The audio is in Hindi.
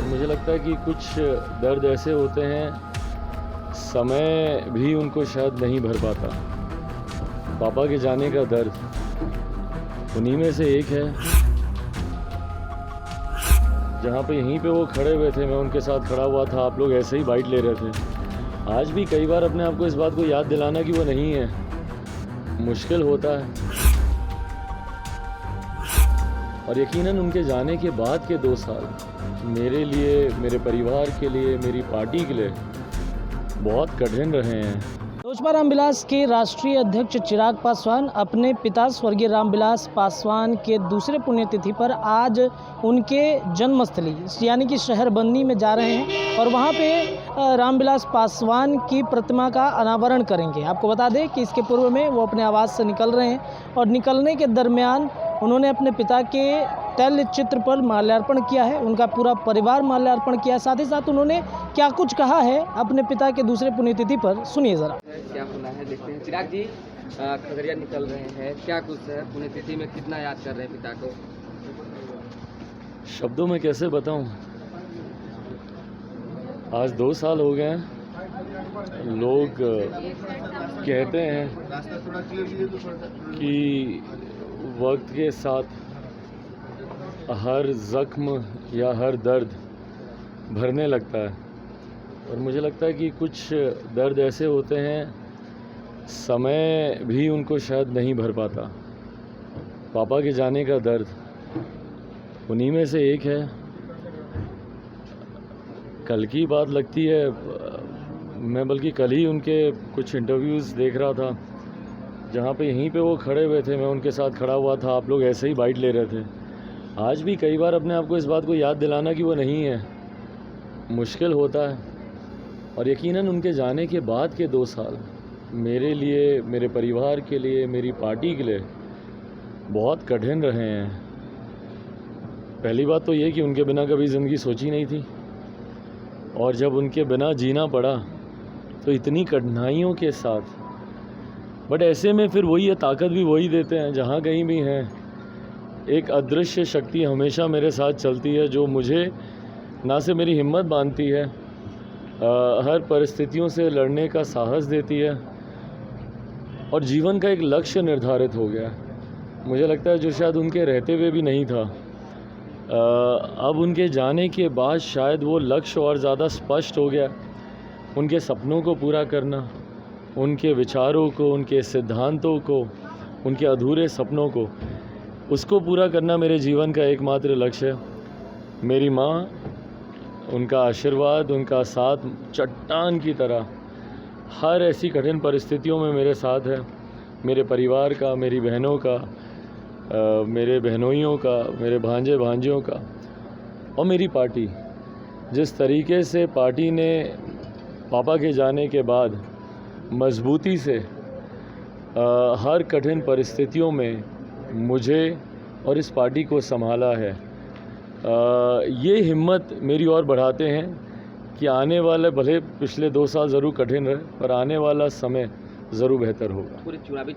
मुझे लगता है कि कुछ दर्द ऐसे होते हैं, समय भी उनको शायद नहीं भर पाता। पापा के जाने का दर्द उन्हीं में से एक है। जहाँ पे यहीं पे वो खड़े हुए थे, मैं उनके साथ खड़ा हुआ था, आप लोग ऐसे ही बाइट ले रहे थे। आज भी कई बार अपने आप को इस बात को याद दिलाना कि वो नहीं है, मुश्किल होता है। और यकीनन उनके जाने के बाद के 2 साल मेरे लिए, मेरे परिवार के लिए, मेरी पार्टी के लिए बहुत कठिन रहे हैं। लोजपा रामविलास के राष्ट्रीय अध्यक्ष चिराग पासवान अपने पिता स्वर्गीय रामविलास पासवान के दूसरे पुण्यतिथि पर आज उनके जन्मस्थली यानी कि शहर बन्नी में जा रहे हैं और वहां पे रामविलास पासवान की प्रतिमा का अनावरण करेंगे। आपको बता दें कि इसके पूर्व में वो अपने आवास से निकल रहे हैं और निकलने के दरमियान उन्होंने अपने पिता के तैल चित्र पर माल्यार्पण किया है। उनका पूरा परिवार माल्यार्पण किया है। साथ ही साथ उन्होंने क्या कुछ कहा है अपने पिता के दूसरे पुण्यतिथि पर, सुनिए ज़रा। क्या होना है देखते हैं। चिराग जी खगड़िया निकल रहे हैं, क्या कुछ है पुण्यतिथि में, कितना याद कर रहे हैं पिता को? शब्दों में कैसे बताऊं। आज 2 साल हो गए हैं। लोग कहते हैं कि वक्त के साथ हर ज़ख्म या हर दर्द भरने लगता है, और मुझे लगता है कि कुछ दर्द ऐसे होते हैं, समय भी उनको शायद नहीं भर पाता। पापा के जाने का दर्द उन्हीं में से एक है। कल की बात लगती है, मैं बल्कि कल ही उनके कुछ इंटरव्यूज़ देख रहा था, जहाँ पे यहीं पे वो खड़े हुए थे, मैं उनके साथ खड़ा हुआ था, आप लोग ऐसे ही बाइट ले रहे थे। आज भी कई बार अपने आप को इस बात को याद दिलाना कि वो नहीं है, मुश्किल होता है। और यकीनन उनके जाने के बाद के 2 साल मेरे लिए, मेरे परिवार के लिए, मेरी पार्टी के लिए बहुत कठिन रहे हैं। पहली बात तो ये कि उनके बिना कभी ज़िंदगी सोची नहीं थी, और जब उनके बिना जीना पड़ा तो इतनी कठिनाइयों के साथ। बट ऐसे में फिर वही है, ताकत भी वही देते हैं जहाँ कहीं भी हैं। एक अदृश्य शक्ति हमेशा मेरे साथ चलती है, जो मुझे ना से मेरी हिम्मत बांधती है, हर परिस्थितियों से लड़ने का साहस देती है, और जीवन का एक लक्ष्य निर्धारित हो गया। मुझे लगता है जो शायद उनके रहते हुए भी नहीं था, अब उनके जाने के बाद शायद वो लक्ष्य और ज़्यादा स्पष्ट हो गया। उनके सपनों को पूरा करना, उनके विचारों को, उनके सिद्धांतों को, उनके अधूरे सपनों को, उसको पूरा करना मेरे जीवन का एकमात्र लक्ष्य है। मेरी माँ, उनका आशीर्वाद, उनका साथ चट्टान की तरह हर ऐसी कठिन परिस्थितियों में मेरे साथ है। मेरे परिवार का, मेरी बहनों का, मेरे बहनोइयों का, मेरे भांजे भांजियों का, और मेरी पार्टी। जिस तरीके से पार्टी ने पापा के जाने के बाद मजबूती से हर कठिन परिस्थितियों में मुझे और इस पार्टी को संभाला है, ये हिम्मत मेरी और बढ़ाते हैं कि आने वाले, भले पिछले 2 साल ज़रूर कठिन रहे, पर आने वाला समय ज़रूर बेहतर होगा। पूरी चुनावी